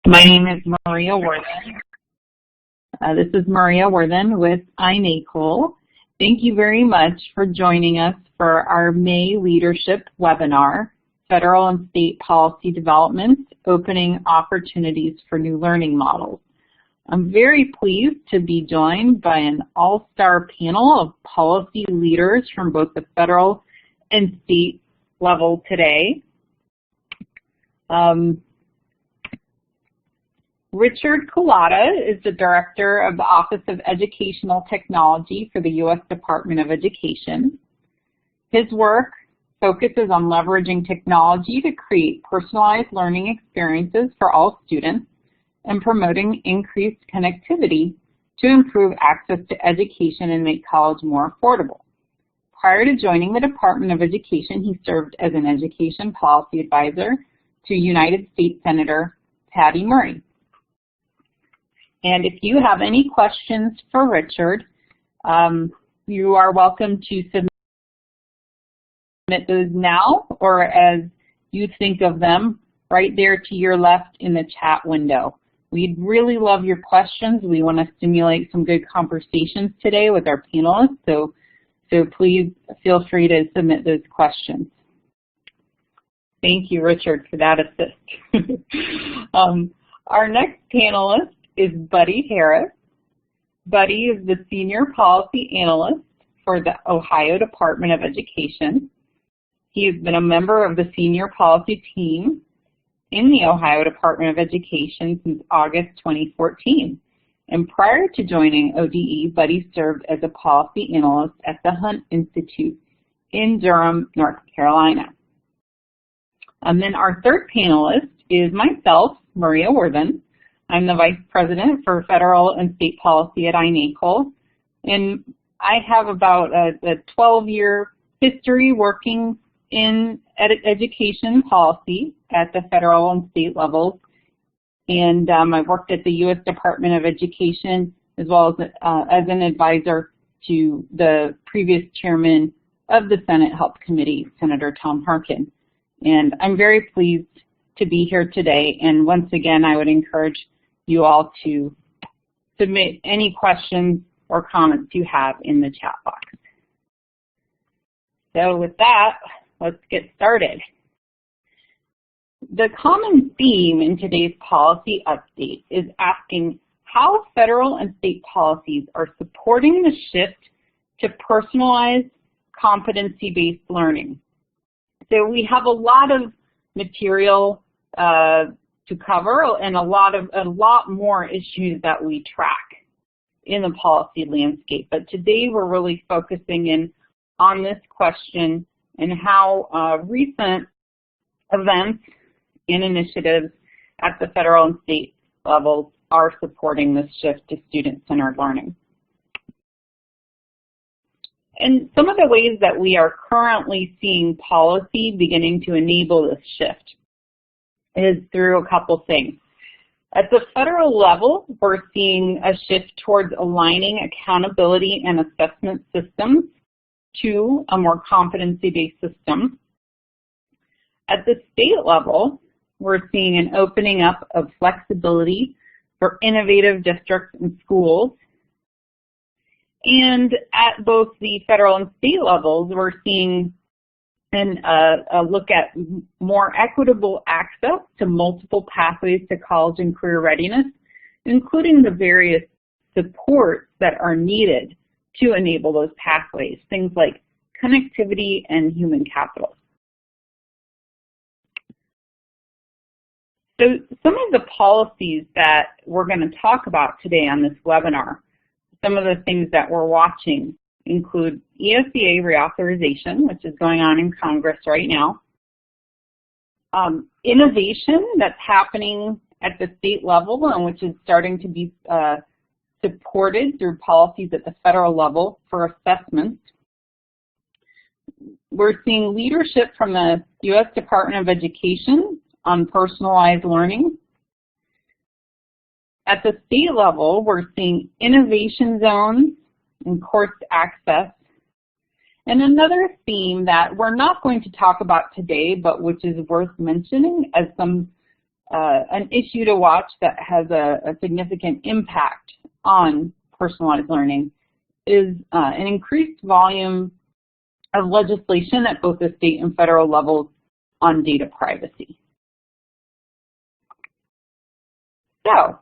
My name is Maria Worthen. This is Maria Worthen with iNACOL. Thank you very much for joining us for our May Leadership webinar, Federal and State Policy Developments, Opening Opportunities for New Learning Models. I'm very pleased to be joined by an all-star panel of policy leaders from both the federal and state level today. Richard Culatta is the Director of the Office of Educational Technology for the U.S. Department of Education. His work focuses on leveraging technology to create personalized learning experiences for all students and promoting increased connectivity to improve access to education and make college more affordable. Prior to joining the Department of Education, he served as an education policy advisor to United States Senator Patty Murray. And if you have any questions for Richard, you are welcome to submit those now or as you think of them right there to your left in the chat window. We'd really love your questions. We want to stimulate some good conversations today with our panelists, so please feel free to submit those questions. Thank you, Richard, for that assist. Our next panelist is Buddy Harris. Buddy is the Senior Policy Analyst for the Ohio Department of Education. He has been a member of the Senior Policy Team in the Ohio Department of Education since August 2014. And prior to joining ODE, Buddy served as a policy analyst at the Hunt Institute in Durham, North Carolina. And then our third panelist is myself, Maria Worthen. I'm the Vice President for Federal and State Policy at iNACOL, and I have about a 12-year history working in education policy at the federal and state levels. And I've worked at the U.S. Department of Education as well as an advisor to the previous chairman of the Senate Health Committee, Senator Tom Harkin. And I'm very pleased to be here today. And once again, I would encourage you all to submit any questions or comments you have in the chat box. So with that, let's get started. The common theme in today's policy update is asking how federal and state policies are supporting the shift to personalized competency-based learning. So we have a lot of material to cover and a lot more issues that we track in the policy landscape. But today we're really focusing in on this question and how recent events and initiatives at the federal and state levels are supporting this shift to student-centered learning. And some of the ways that we are currently seeing policy beginning to enable this shift is through a couple things. At the federal level, we're seeing a shift towards aligning accountability and assessment systems to a more competency-based system. At the state level, we're seeing an opening up of flexibility for innovative districts and schools. And at both the federal and state levels, we're seeing a look at more equitable access to multiple pathways to college and career readiness, including the various supports that are needed to enable those pathways, things like connectivity and human capital. So some of the policies that we're going to talk about today on this webinar, some of the things that we're watching include ESEA reauthorization, which is going on in Congress right now, innovation that's happening at the state level and which is starting to be supported through policies at the federal level for assessments. We're seeing leadership from the U.S. Department of Education on personalized learning. At the state level, we're seeing innovation zones and course access. And another theme that we're not going to talk about today, but which is worth mentioning as some an issue to watch that has a significant impact on personalized learning is an increased volume of legislation at both the state and federal levels on data privacy. So,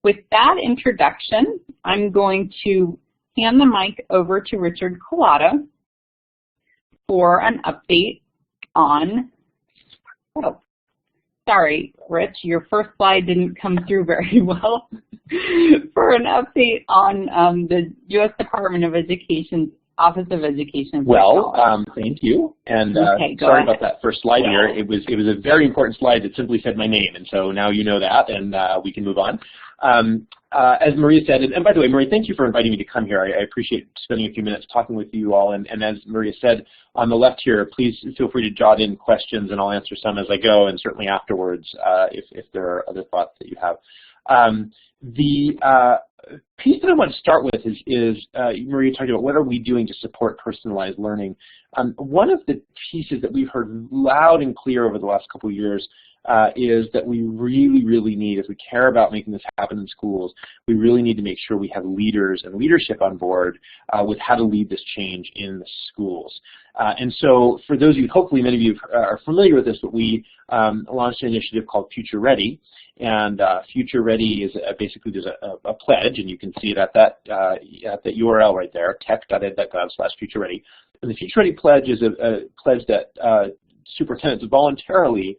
with that introduction, I'm going to hand the mic over to Richard Culatta for an update on, oh, sorry, Rich, your first slide didn't come through very well, for an update on the U.S. Department of Education's Office of Education. Well, thank you, and okay, sorry about that first slide here. It was a very important slide that simply said my name, and so now you know that, and we can move on. As Maria said, and by the way, Maria, thank you for inviting me to come here. I appreciate spending a few minutes talking with you all, and as Maria said, on the left here, please feel free to jot in questions, and I'll answer some as I go, and certainly afterwards if there are other thoughts that you have. The piece that I want to start with is Maria talked about what are we doing to support personalized learning. One of the pieces that we've heard loud and clear over the last couple of years is that we really need, if we care about making this happen in schools, we really need to make sure we have leaders and leadership on board with how to lead this change in the schools. And so for those of you, hopefully many of you are familiar with this, but we launched an initiative called FutureReady. And FutureReady is basically there's a pledge, and you can see it at that URL right there, tech.ed.gov/FutureReady. And the FutureReady pledge is a pledge that superintendents voluntarily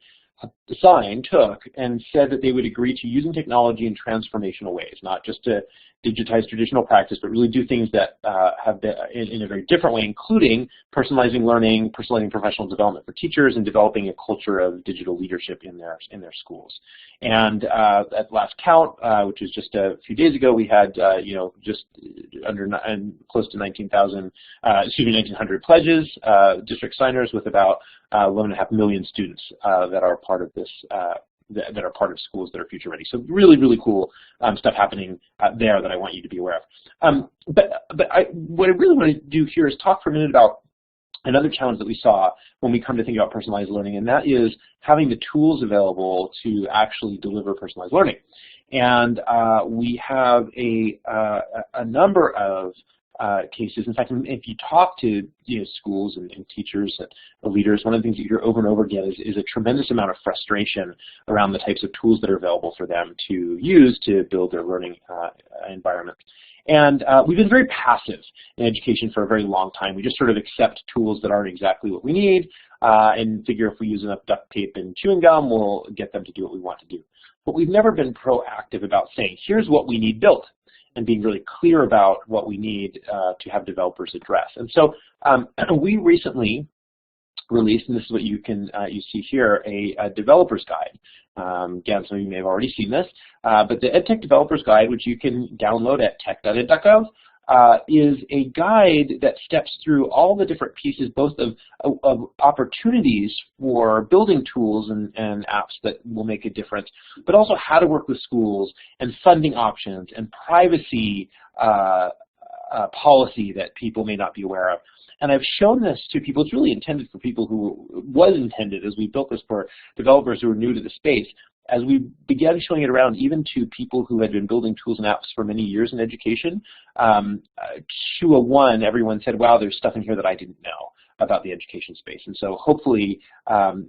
took and said that they would agree to using technology in transformational ways, not just to digitize traditional practice, but really do things that have been in a very different way, including personalizing learning, personalizing professional development for teachers, and developing a culture of digital leadership in their schools. And at last count, which was just a few days ago, we had just under close to 1,900 pledges, district signers, with about 1.5 million students that are part of this. That are part of schools that are future ready. So really cool stuff happening there that I want you to be aware of. What I really want to do here is talk for a minute about another challenge that we saw when we come to think about personalized learning, and that is having the tools available to actually deliver personalized learning. And we have a number of cases. In fact, if you talk to schools and teachers and leaders, one of the things that you hear over and over again is a tremendous amount of frustration around the types of tools that are available for them to use to build their learning environment. And we've been very passive in education for a very long time. We just sort of accept tools that aren't exactly what we need and figure if we use enough duct tape and chewing gum, we'll get them to do what we want to do. But we've never been proactive about saying, here's what we need built, and being really clear about what we need to have developers address. And so we recently released, and this is what you see here, a developer's guide. Again, some of you may have already seen this, but the EdTech Developers Guide, which you can download at tech.ed.gov, is a guide that steps through all the different pieces, both of opportunities for building tools and apps that will make a difference, but also how to work with schools and funding options and privacy policy that people may not be aware of. And I've shown this to people. It's really intended for people was intended as we built this for developers who are new to the space. As we began showing it around even to people who had been building tools and apps for many years in education, 201, everyone said, wow, there's stuff in here that I didn't know about the education space. And so hopefully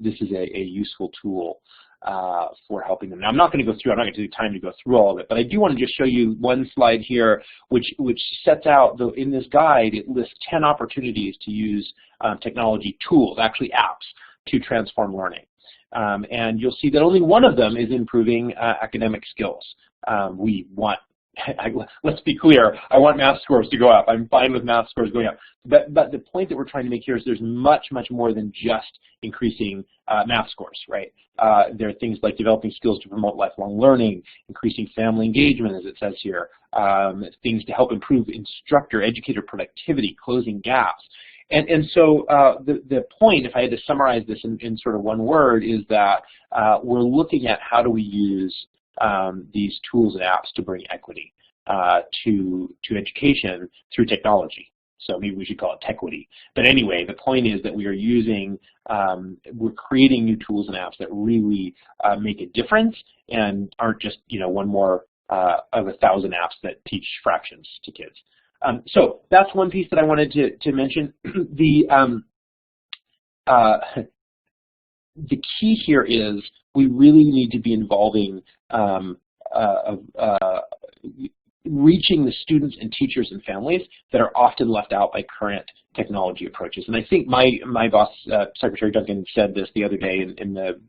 this is a useful tool for helping them. Now, I'm not going to go through, I'm not going to take time to go through all of it, but I do want to just show you one slide here which sets out, though in this guide, it lists 10 opportunities to use technology tools, actually apps, to transform learning. And you'll see that only one of them is improving academic skills. We want, let's be clear, I want math scores to go up. I'm fine with math scores going up. But the point that we're trying to make here is there's much more than just increasing math scores, right? There are things like developing skills to promote lifelong learning, increasing family engagement, as it says here, things to help improve educator productivity, closing gaps. And so the point, if I had to summarize this in sort of one word, is that we're looking at how do we use these tools and apps to bring equity to education through technology. So maybe we should call it Techquity. But anyway, the point is that we are using, we're creating new tools and apps that really make a difference and aren't just, one more of 1,000 apps that teach fractions to kids. So that's one piece that I wanted to mention. The key here is we really need to be involving reaching the students and teachers and families that are often left out by current technology approaches. And I think my boss, Secretary Duncan, said this the other day in the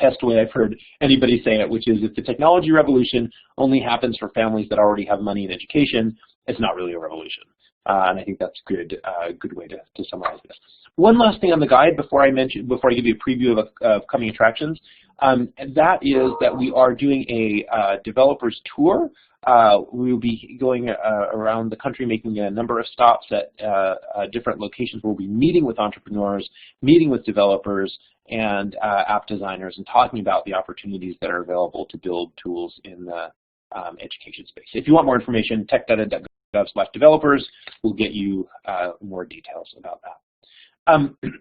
best way I've heard anybody say it, which is if the technology revolution only happens for families that already have money and education, it's not really a revolution. And I think that's a good way to summarize this. One last thing on the guide before I give you a preview of coming attractions, and that is that we are doing a developers tour. We will be going around the country making a number of stops at different locations where we'll be meeting with entrepreneurs, meeting with developers and app designers, and talking about the opportunities that are available to build tools in the education space. If you want more information, techdata.gov/developers will get you more details about that.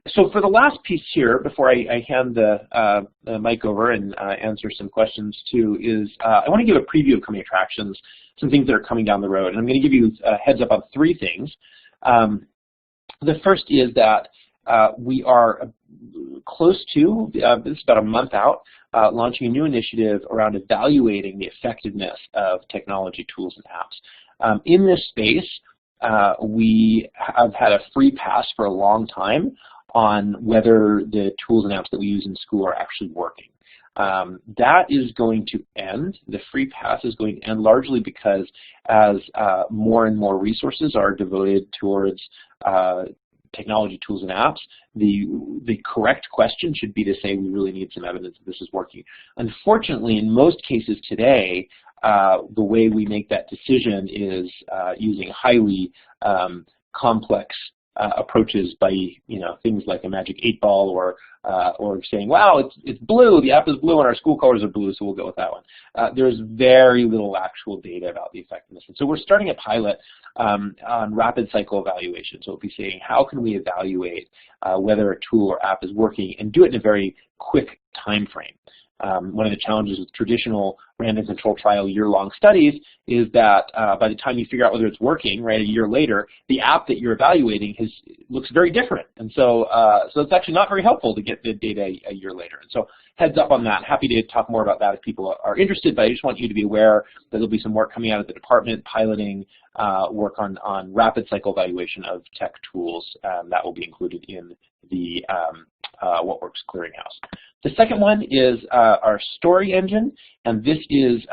So for the last piece here, before I hand the mic over and answer some questions too, is I want to give a preview of coming attractions, some things that are coming down the road. And I'm going to give you a heads up on 3 things. The first is that we are close to, this is about a month out, launching a new initiative around evaluating the effectiveness of technology tools and apps. In this space, we have had a free pass for a long time on whether the tools and apps that we use in school are actually working. That is going to end. The free pass is going to end largely because as more and more resources are devoted towards technology tools and apps, the correct question should be to say we really need some evidence that this is working. Unfortunately, in most cases today, the way we make that decision is using highly complex approaches by things like a magic 8-ball or saying, wow, it's blue, the app is blue and our school colors are blue, so we'll go with that one. There's very little actual data about the effectiveness. And so we're starting a pilot on rapid cycle evaluation. So we'll be saying, how can we evaluate whether a tool or app is working and do it in a very quick time frame. One of the challenges with traditional random control trial year-long studies is that by the time you figure out whether it's working, right, a year later, the app that you're evaluating looks very different. And so it's actually not very helpful to get the data a year later. And so heads up on that. Happy to talk more about that if people are interested, but I just want you to be aware that there'll be some work coming out of the department piloting work on rapid cycle evaluation of tech tools that will be included in the What Works Clearinghouse. The second one is our story engine, and this is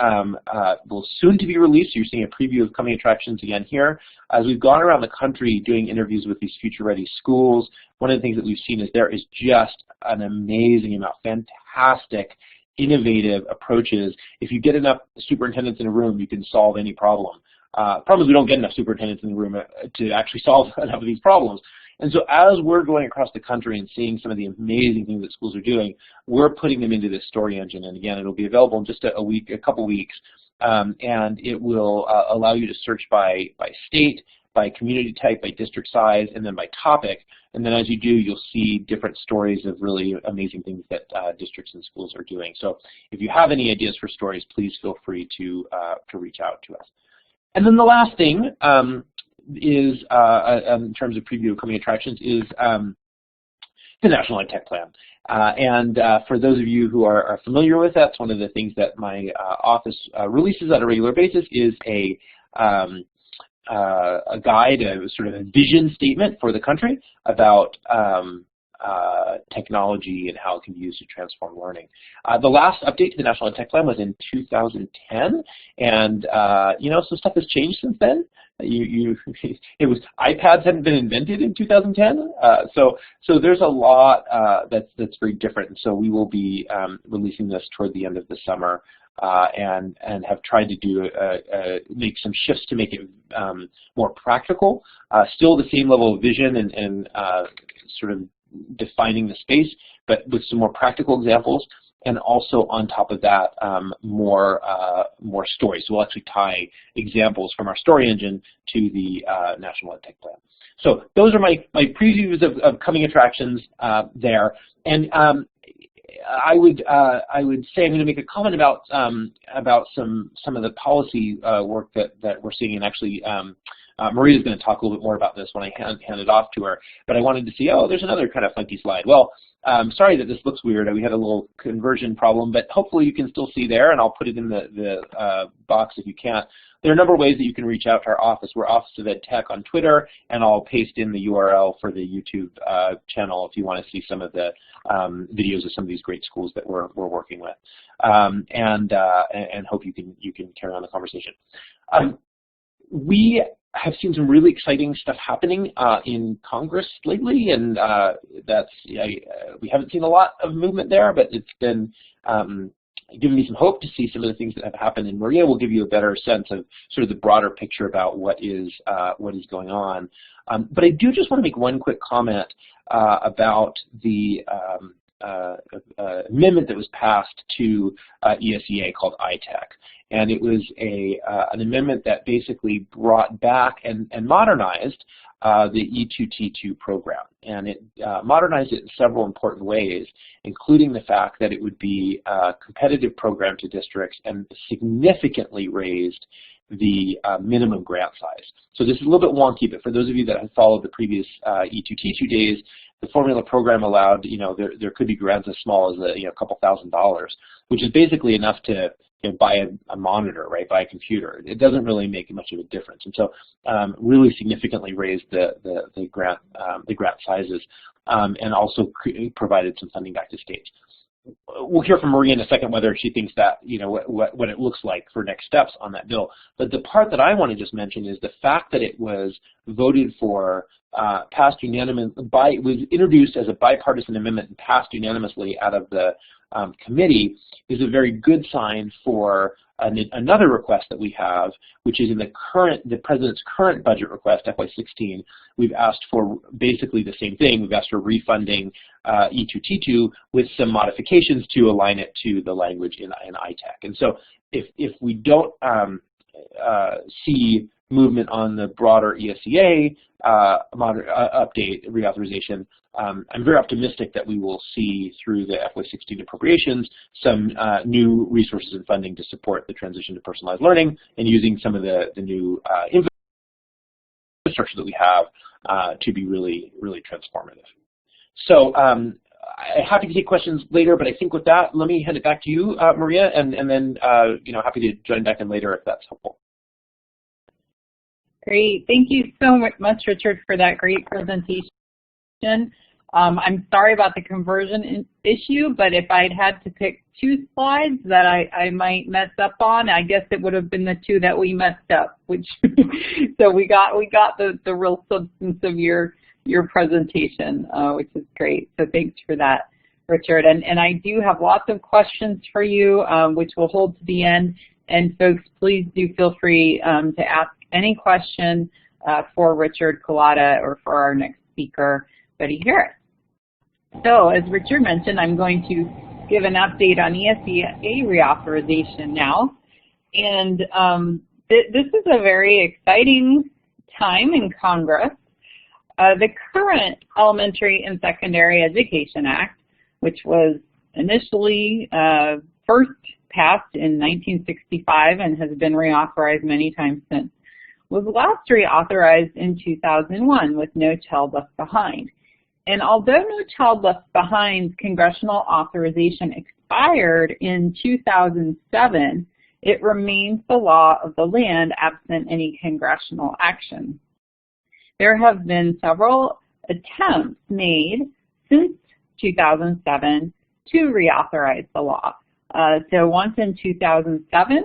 will soon to be released. So you're seeing a preview of coming attractions again here. As we've gone around the country doing interviews with these future-ready schools, one of the things that we've seen is there is just an amazing amount, fantastic, innovative approaches. If you get enough superintendents in a room, you can solve any problem. Problem is we don't get enough superintendents in the room to actually solve enough of these problems. And so as we're going across the country and seeing some of the amazing things that schools are doing, we're putting them into this story engine. And again, it'll be available in just a couple weeks. And it will allow you to search by state, by community type, by district size, and then by topic. And then as you do, you'll see different stories of really amazing things that districts and schools are doing. So if you have any ideas for stories, please feel free to reach out to us. And then the last thing is, in terms of preview of coming attractions, is the National Ed Tech Plan. And for those of you who are familiar with that, it's one of the things that my office releases on a regular basis is a guide, a sort of a vision statement for the country about technology and how it can be used to transform learning. The last update to the National Ed Tech Plan was in 2010, and some stuff has changed since then. iPads hadn't been invented in 2010, so there's a lot that's very different. And so we will be releasing this toward the end of the summer, and have tried to make some shifts to make it more practical. Still the same level of vision and sort of defining the space, but with some more practical examples. and also on top of that, more stories. So we'll actually tie examples from our story engine to the National Ed Tech Plan. So those are my previews of coming attractions there. And I would say I'm going to make a comment about some of the policy work that we're seeing, and actually Maria's going to talk a little bit more about this when I hand it off to her. But I wanted to see, oh, there's another kind of funky slide. Well, sorry that this looks weird. We had a little conversion problem, but hopefully you can still see there, and I'll put it in the box if you can't. There are a number of ways that you can reach out to our office. We're Office of Ed Tech on Twitter, and I'll paste in the URL for the YouTube channel if you want to see some of the videos of some of these great schools that we're working with, and hope you can carry on the conversation. We have seen some really exciting stuff happening in Congress lately, and we haven't seen a lot of movement there, but it's been given me some hope to see some of the things that have happened, and Maria will give you a better sense of sort of the broader picture about what is going on. But I do just want to make one quick comment about the amendment that was passed to ESEA called iTech. And it was an amendment that basically brought back and modernized the E2T2 program. And it modernized it in several important ways, including the fact that it would be a competitive program to districts and significantly raised the minimum grant size. So this is a little bit wonky, but for those of you that have followed the previous E2T2 days, the formula program allowed, there could be grants as small as a couple $1,000s, which is basically enough to buy a monitor, right? Buy a computer. It doesn't really make much of a difference, and so really significantly raised the grant sizes, and also provided some funding back to states. We'll hear from Maria in a second whether she thinks that what it looks like for next steps on that bill. But the part that I want to just mention is the fact that it was voted for, passed unanimously, was introduced as a bipartisan amendment and passed unanimously out of the committee is a very good sign for another request that we have, which is in the president's current budget request, FY16. We've asked for basically the same thing. We've asked for refunding E2T2 with some modifications to align it to the language in iTech. And so if we don't see movement on the broader ESEA update, reauthorization, I'm very optimistic that we will see through the FY16 appropriations some new resources and funding to support the transition to personalized learning, and using some of the new infrastructure that we have to be really, really transformative. So I'm happy to take questions later, but I think with that, let me hand it back to you, Maria, and then happy to join back in later if that's helpful. Great. Thank you so much, Richard, for that great presentation. I'm sorry about the conversion issue, but if I'd had to pick two slides that I might mess up on, I guess it would have been the two that we messed up, which so we got the real substance of your presentation, which is great. So thanks for that, Richard. And I do have lots of questions for you, which we'll hold to the end. And folks, please do feel free to ask any question for Richard, Culatta, or for our next speaker, Buddy Harris. So as Richard mentioned, I'm going to give an update on ESEA reauthorization now. And this is a very exciting time in Congress. The current Elementary and Secondary Education Act, which was initially first passed in 1965 and has been reauthorized many times since, was last reauthorized in 2001 with No Child Left Behind. And although No Child Left Behind's congressional authorization expired in 2007, it remains the law of the land absent any congressional action. There have been several attempts made since 2007 to reauthorize the law. So once in 2007,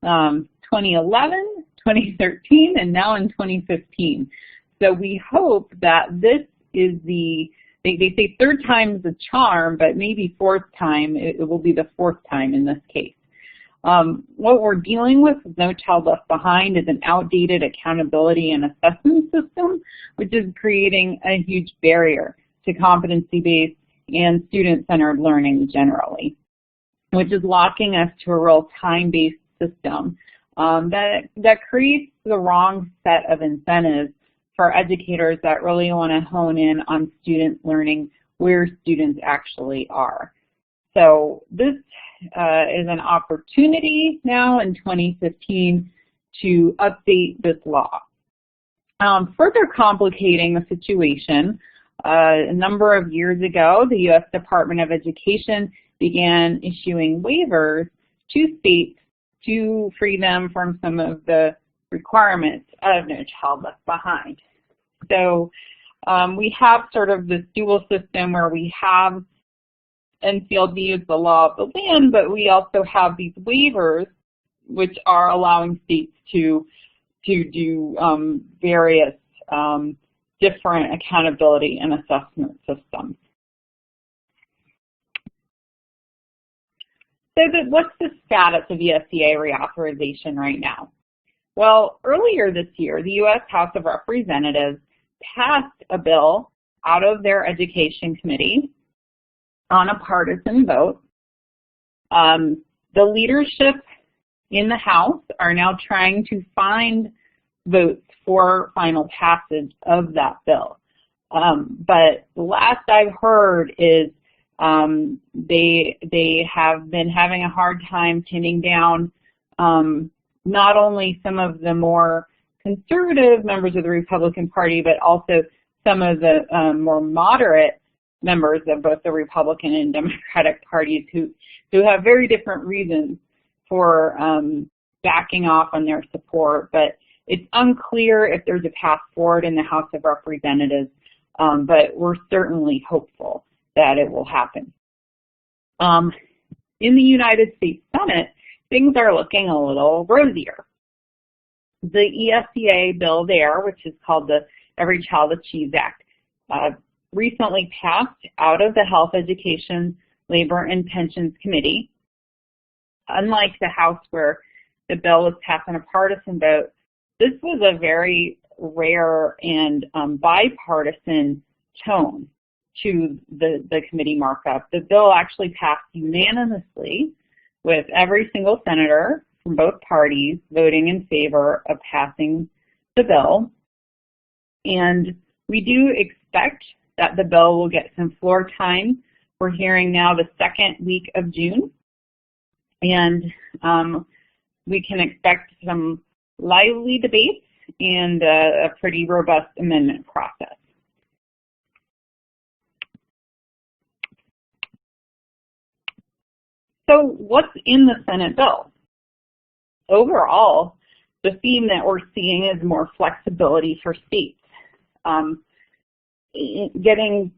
2011, 2013, and now in 2015. So we hope that this is they say third time's a charm, but maybe fourth time, it will be the fourth time in this case. What we're dealing with No Child Left Behind is an outdated accountability and assessment system, which is creating a huge barrier to competency-based and student-centered learning generally. which is locking us to a real time-based system that creates the wrong set of incentives for educators that really want to hone in on student learning where students actually are. So this is an opportunity now in 2015 to update this law. Further complicating the situation, a number of years ago, the U.S. Department of Education began issuing waivers to states to free them from some of the requirements of No Child Left Behind. So we have sort of this dual system where we have NCLD as the law of the land, but we also have these waivers which are allowing states to do various different accountability and assessment systems. So what's the status of ESEA reauthorization right now? Well, earlier this year, the U.S. House of Representatives passed a bill out of their Education Committee on a partisan vote. The leadership in the House are now trying to find votes for final passage of that bill. But the last I've heard is they have been having a hard time pinning down not only some of the more conservative members of the Republican Party, but also some of the more moderate members of both the Republican and Democratic parties who have very different reasons for backing off on their support. But it's unclear if there's a path forward in the House of Representatives, but we're certainly hopeful that it will happen. In the United States Senate, things are looking a little rosier. The ESEA bill there, which is called the Every Child Achieves Act, recently passed out of the Health, Education, Labor, and Pensions Committee. Unlike the House where the bill was passed on a partisan vote, this was a very rare and bipartisan tone to the committee markup. The bill actually passed unanimously with every single senator from both parties voting in favor of passing the bill. And we do expect that the bill will get some floor time. We're hearing now the second week of June. And we can expect some lively debates and a pretty robust amendment process. So what's in the Senate bill? Overall, the theme that we're seeing is more flexibility for states. Getting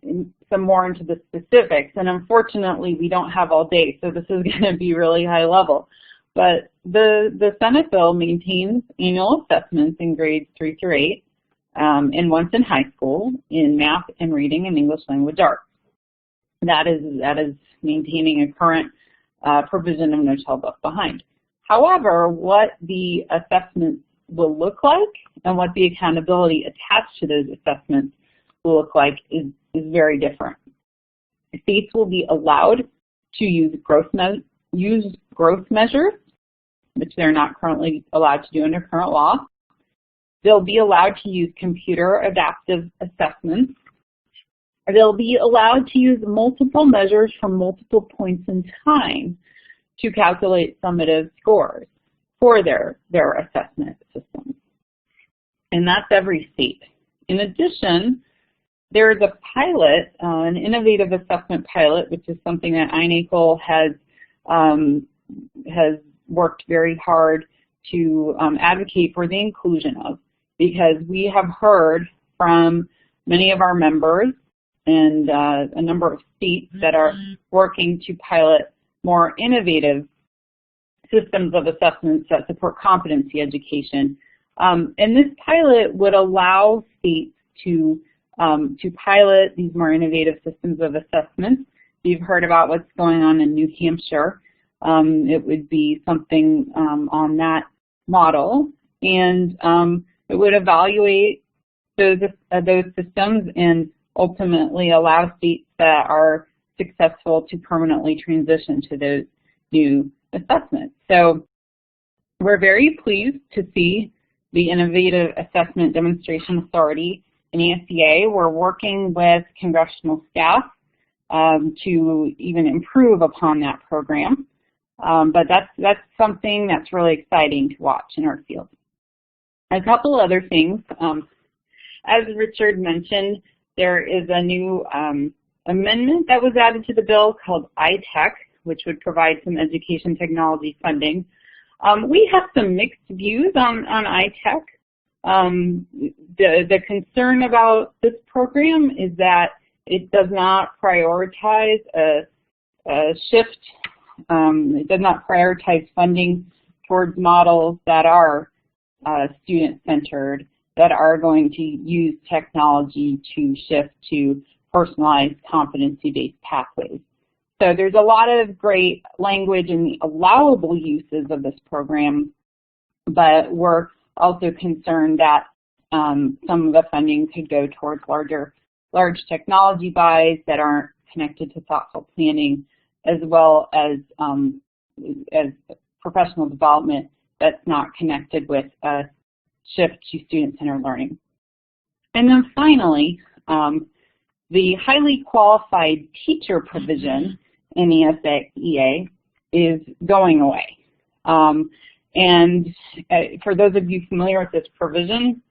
some more into the specifics, and unfortunately we don't have all day, so this is going to be really high level. But the Senate bill maintains annual assessments in grades 3 through 8, and once in high school in math and reading and English language arts. That is maintaining a current provision of No Child Left Behind. However, what the assessments will look like and what the accountability attached to those assessments will look like is very different. States will be allowed to use growth measures, which they're not currently allowed to do under current law. They'll be allowed to use computer adaptive assessments. They'll be allowed to use multiple measures from multiple points in time to calculate summative scores for their assessment systems. And that's every state. In addition, there is a pilot, an innovative assessment pilot, which is something that iNACOL has worked very hard to advocate for the inclusion of, because we have heard from many of our members and a number of states that are working to pilot more innovative systems of assessments that support competency education. And this pilot would allow states to pilot these more innovative systems of assessments. You've heard about what's going on in New Hampshire. It would be something on that model, and it would evaluate those systems and ultimately allow states that are successful to permanently transition to those new assessments. So we're very pleased to see the Innovative Assessment Demonstration Authority in ESEA. We're working with congressional staff to even improve upon that program. But that's something that's really exciting to watch in our field. A couple other things. As Richard mentioned, there is a new amendment that was added to the bill called iTech, which would provide some education technology funding. We have some mixed views on iTech. The concern about this program is that it does not prioritize a shift. It does not prioritize funding towards models that are student-centered, that are going to use technology to shift to personalized competency-based pathways. So there's a lot of great language in the allowable uses of this program, but we're also concerned that some of the funding could go towards large technology buys that aren't connected to thoughtful planning, as well as professional development that's not connected with a shift to student-centered learning. And then finally, the highly qualified teacher provision in ESEA is going away. And for those of you familiar with this provision,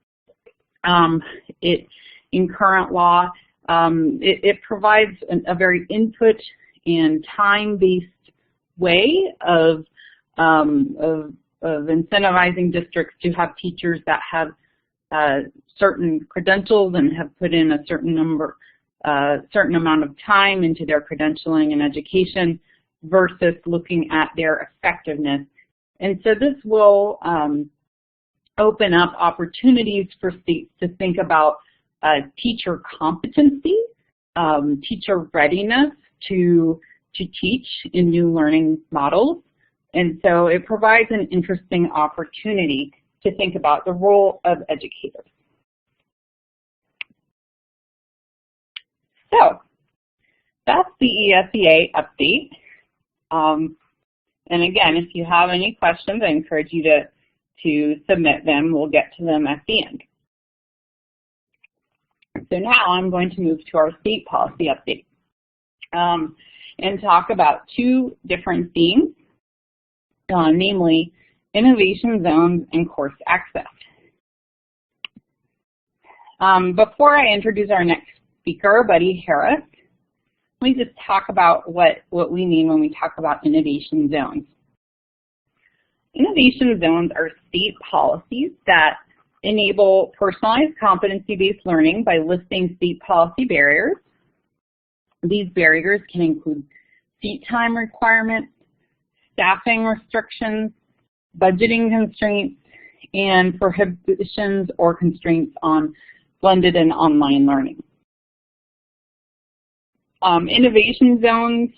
in current law, it provides a very input and time-based way of incentivizing districts to have teachers that have certain credentials and have put in a certain amount of time into their credentialing and education versus looking at their effectiveness. And so this will open up opportunities for states to think about teacher competency, teacher readiness to teach in new learning models. And so it provides an interesting opportunity to think about the role of educators. So that's the ESEA update. And again, if you have any questions, I encourage you to submit them. We'll get to them at the end. So now I'm going to move to our state policy update and talk about two different themes, namely innovation zones and course access. Before I introduce our next speaker, Buddy Harris, let me just talk about what we mean when we talk about innovation zones. Innovation zones are state policies that enable personalized competency-based learning by listing state policy barriers. These barriers can include seat time requirements, staffing restrictions, budgeting constraints, and prohibitions or constraints on blended and online learning. Innovation zones,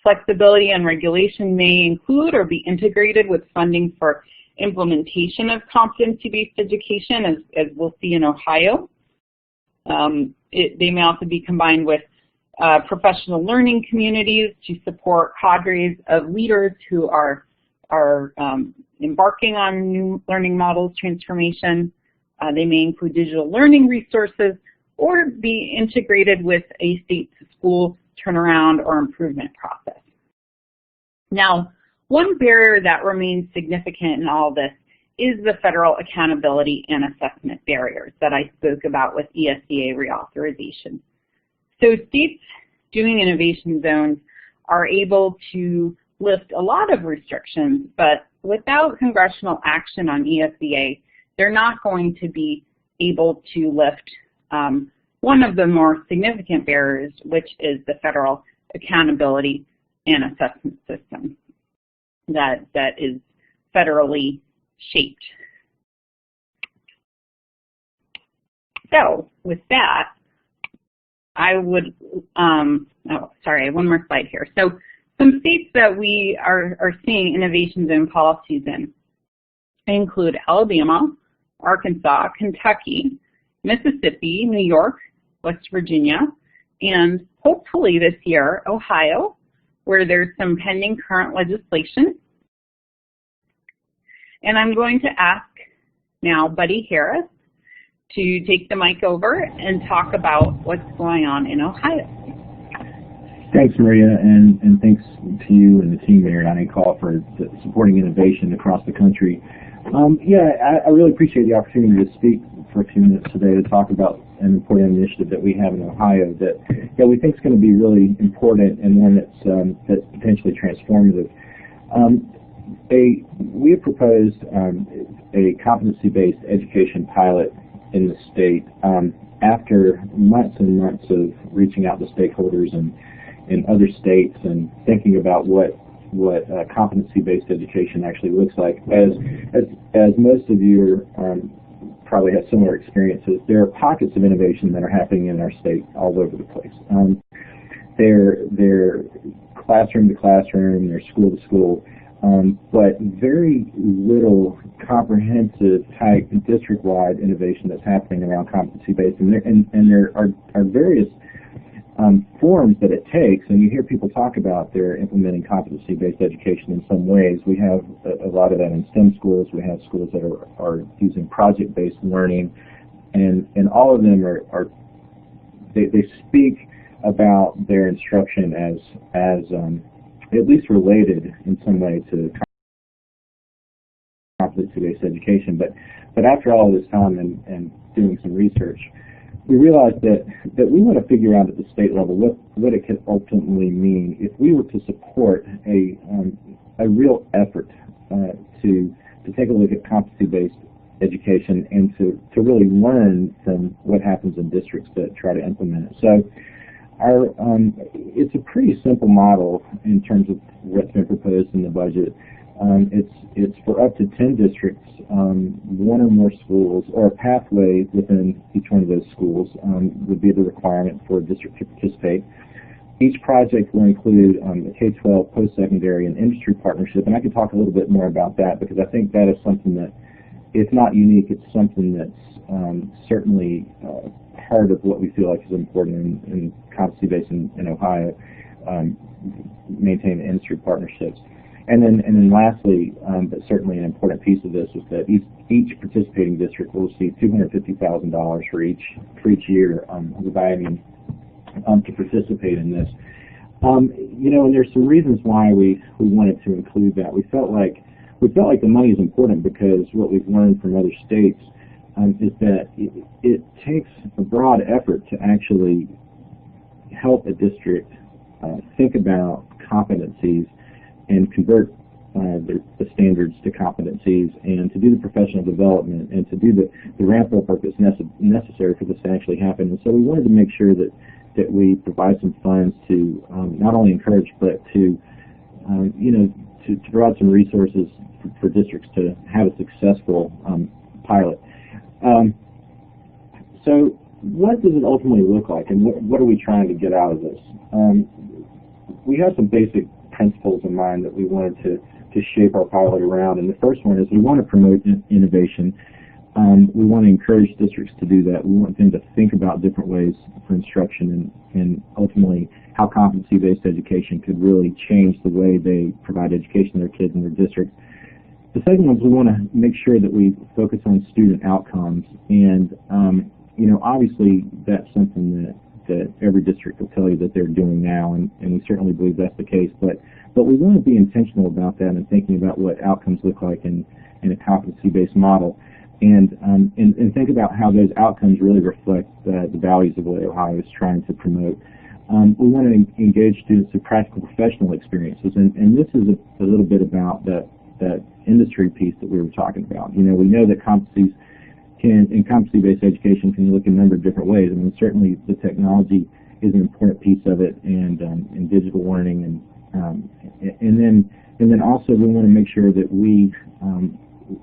flexibility and regulation may include or be integrated with funding for implementation of competency-based education, as we'll see in Ohio. They may also be combined with professional learning communities to support cadres of leaders who are embarking on new learning models transformation. They may include digital learning resources or be integrated with a state-to-school turnaround or improvement process. Now, one barrier that remains significant in all this is the federal accountability and assessment barriers that I spoke about with ESEA reauthorization. So states doing innovation zones are able to lift a lot of restrictions, but without congressional action on ESEA, they're not going to be able to lift one of the more significant barriers, which is the federal accountability and assessment system that is federally shaped. So with that, I would, oh, sorry, I have one more slide here. So some states that we are seeing innovation zone policies in include Alabama, Arkansas, Kentucky, Mississippi, New York, West Virginia, and hopefully this year, Ohio, where there's some pending current legislation. And I'm going to ask now Buddy Harris to take the mic over and talk about what's going on in Ohio. Thanks, Maria, and thanks to you and the team there at iNACOL for supporting innovation across the country. I really appreciate the opportunity to speak for a few minutes today to talk about an important initiative that we have in Ohio that we think is going to be really important and one that's potentially transformative. We have proposed a competency-based education pilot in the state after months and months of reaching out to stakeholders in other states and thinking about what competency-based education actually looks like. As most of you probably have similar experiences, there are pockets of innovation that are happening in our state all over the place. They're classroom to classroom, they're school to school, but very little comprehensive type district-wide innovation that's happening around competency-based, and there are various forms that it takes, and you hear people talk about they're implementing competency-based education in some ways. We have a lot of that in STEM schools. We have schools that are using project-based learning, and all of them they speak about their instruction as at least related in some way to competency-based education. But after all this time and doing some research, we realized that we want to figure out at the state level what it could ultimately mean if we were to support a real effort to take a look at competency-based education and to really learn from what happens in districts that try to implement it. So it's a pretty simple model in terms of what's been proposed in the budget. It's for up to 10 districts, one or more schools, or a pathway within each one of those schools would be the requirement for a district to participate. Each project will include a K-12, post-secondary, and industry partnership, and I can talk a little bit more about that because I think that is something that, if not unique, it's something that's certainly part of what we feel like is important in competency-based in Ohio, maintain industry partnerships. And then lastly, but certainly an important piece of this, is that each participating district will receive $250,000 for each year of the biennium to participate in this. And there's some reasons why we wanted to include that. We felt like the money is important because what we've learned from other states is that it takes a broad effort to actually help a district think about competencies and convert the standards to competencies, and to do the professional development, and to do the ramp-up work that's necessary for this to actually happen. And so we wanted to make sure that we provide some funds to not only encourage, but to provide some resources for districts to have a successful pilot. So what does it ultimately look like, and what are we trying to get out of this? We have some basic principles in mind that we wanted to shape our pilot around, and the first one is we want to promote innovation. We want to encourage districts to do that. We want them to think about different ways for instruction and ultimately how competency-based education could really change the way they provide education to their kids in their district. The second one is we want to make sure that we focus on student outcomes, and obviously that's something that every district will tell you that they're doing now, and we certainly believe that's the case, but we want to be intentional about that and thinking about what outcomes look like in a competency-based model, and think about how those outcomes really reflect the values of what Ohio is trying to promote. We want to engage students in practical professional experiences, and this is a little bit about that industry piece that we were talking about. We know that competency-based education can look a number of different ways. I mean, certainly the technology is an important piece of it, and digital learning, and then also we want to make sure that we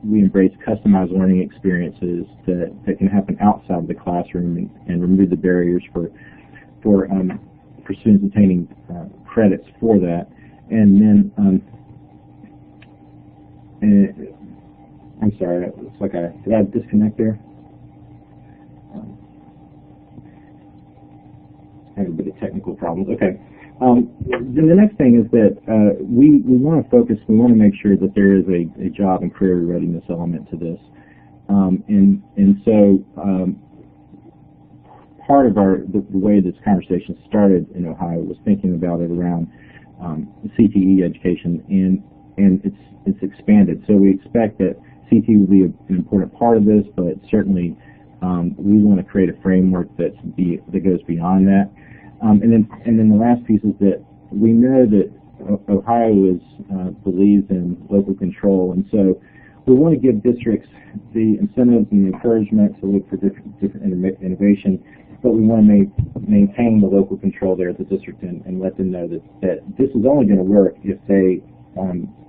embrace customized learning experiences that can happen outside the classroom and remove the barriers for students obtaining credits for that. And then I'm sorry, it looks like did I disconnect there? I have a bit of technical problems. Okay. Then the next thing is that we want to focus, we want to make sure that there is a job and career readiness element to this. And so part of the way this conversation started in Ohio was thinking about it around CTE education, and it's expanded. So we expect that CTE will be an important part of this, but certainly we want to create a framework that goes beyond that. And then the last piece is that we know that Ohio believes in local control, and so we want to give districts the incentives and the encouragement to look for different innovation, but we want to maintain the local control there at the district and let them know that this is only going to work if they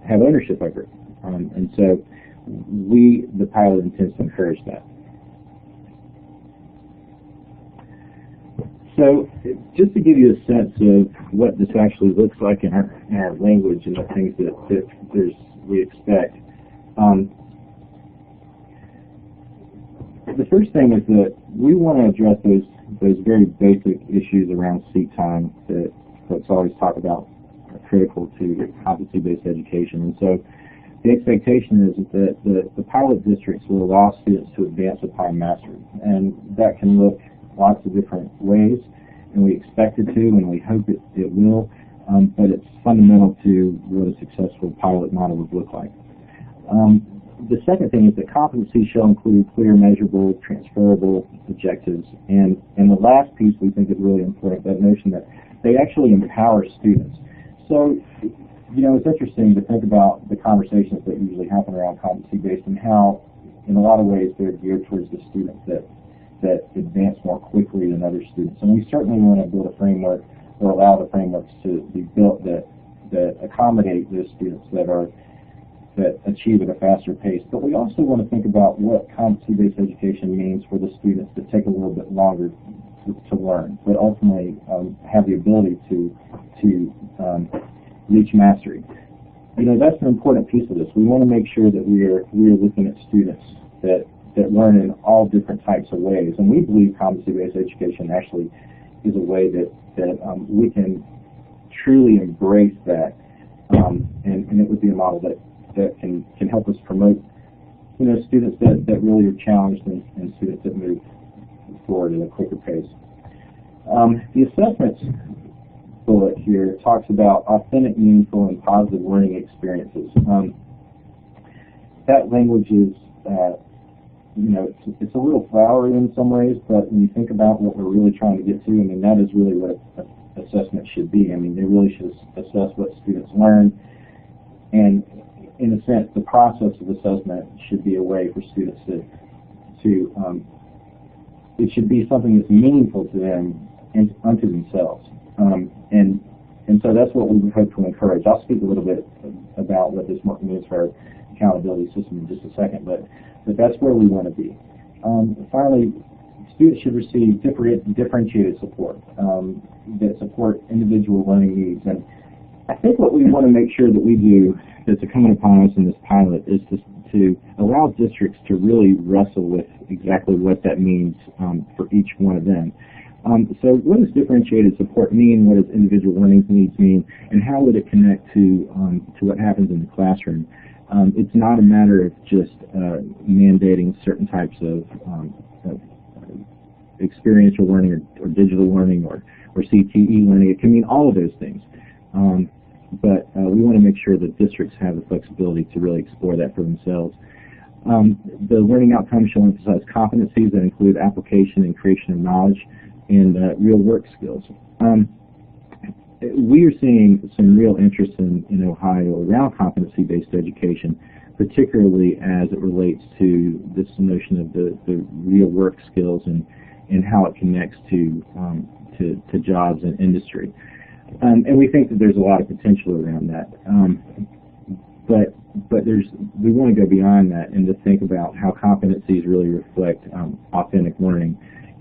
have ownership over it. And so the pilot intends to encourage that. So just to give you a sense of what this actually looks like in our language and the things that we expect. The first thing is that we want to address those very basic issues around seat time that folks always talk about are critical to competency-based education. And so the expectation is that the pilot districts will allow students to advance upon mastery. And that can look lots of different ways, and we expect it to, and we hope it will, but it's fundamental to what a successful pilot model would look like. The second thing is that competency shall include clear, measurable, transferable objectives, and the last piece we think is really important, that notion that they actually empower students. So, it's interesting to think about the conversations that usually happen around competency-based and how, in a lot of ways, they're geared towards the students that advance more quickly than other students. And we certainly want to build a framework or allow the frameworks to be built that accommodate those students that achieve at a faster pace. But we also want to think about what competency-based education means for the students that take a little bit longer to learn, but ultimately have the ability to reach mastery. That's an important piece of this. We want to make sure that we are looking at students that learn in all different types of ways. And we believe competency-based education actually is a way that we can truly embrace that, and it would be a model that can help us promote students that really are challenged and students that move forward at a quicker pace. The assessments bullet here talks about authentic, meaningful, and positive learning experiences. That language is it's a little flowery in some ways, but when you think about what we're really trying to get to, that is really what assessment should be. They really should assess what students learn, and in a sense, the process of assessment should be a way for students to it should be something that's meaningful to them and unto themselves. And so that's what we would hope to encourage. I'll speak a little bit about what this means for our accountability system in just a second, but that's where we want to be. Finally, students should receive differentiated support that support individual learning needs. And I think what we want to make sure that we do that's incumbent upon us in this pilot is to allow districts to really wrestle with exactly what that means for each one of them. So what does differentiated support mean? What does individual learning needs mean? And how would it connect to what happens in the classroom? It's not a matter of just mandating certain types of experiential learning or digital learning or CTE learning. It can mean all of those things. But we want to make sure that districts have the flexibility to really explore that for themselves. The learning outcomes shall emphasize competencies that include application and creation of knowledge and real work skills. We are seeing some real interest in Ohio around competency-based education, particularly as it relates to this notion of the real work skills and how it connects to jobs and industry. And we think that there's a lot of potential around that. But we want to go beyond that and to think about how competencies really reflect authentic learning.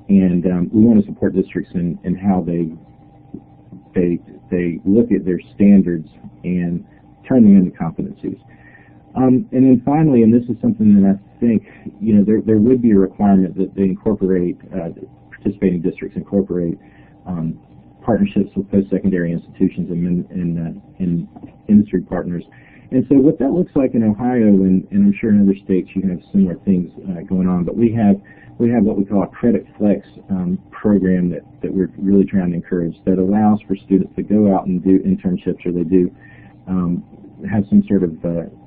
And we want to support districts in how they look at their standards and turn them into competencies. And then finally, and this is something that I think there would be a requirement that they incorporate participating districts incorporate partnerships with post-secondary institutions and industry partners. And so what that looks like in Ohio, and I'm sure in other states you have similar things going on, but we have what we call a Credit Flex program that we're really trying to encourage, that allows for students to go out and do internships, or they do have some sort of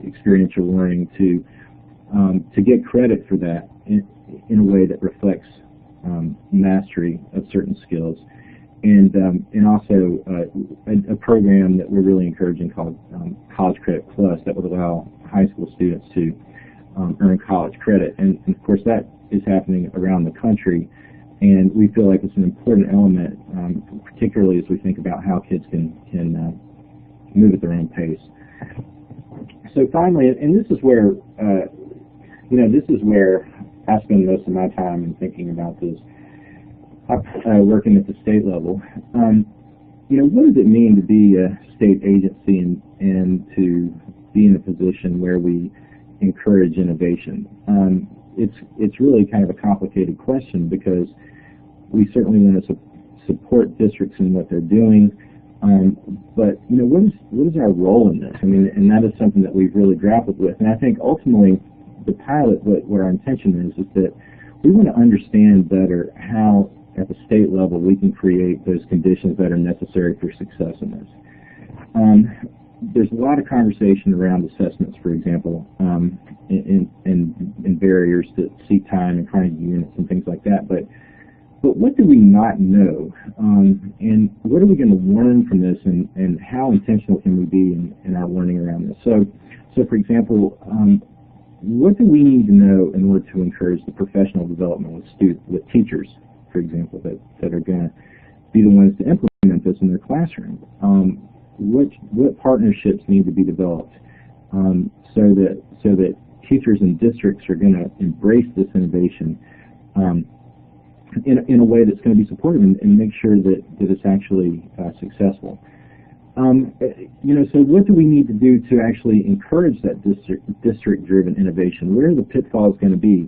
experiential learning to get credit for that in a way that reflects mastery of certain skills. And also a program that we're really encouraging called College Credit Plus, that would allow high school students to earn college credit. And of course that is happening around the country, and we feel like it's an important element, particularly as we think about how kids can move at their own pace. So finally, and this is where I spend most of my time in thinking about this, working at the state level. What does it mean to be a state agency and to be in a position where we encourage innovation? It's really kind of a complicated question, because we certainly want to support districts in what they're doing, but what is our role in this? I mean, and that is something that we've really grappled with. And I think ultimately the pilot, what our intention is that we want to understand better how at the state level we can create those conditions that are necessary for success in this. There's a lot of conversation around assessments, for example, and barriers to seat time and chronic units and things like that. But what do we not know? And what are we going to learn from this? And how intentional can we be in our learning around this? So for example, what do we need to know in order to encourage the professional development with teachers, for example, that are going to be the ones to implement this in their classroom? What partnerships need to be developed so that teachers and districts are going to embrace this innovation in a way that's going to be supportive and make sure that it's actually successful. So what do we need to do to actually encourage that district-driven innovation? Where are the pitfalls going to be?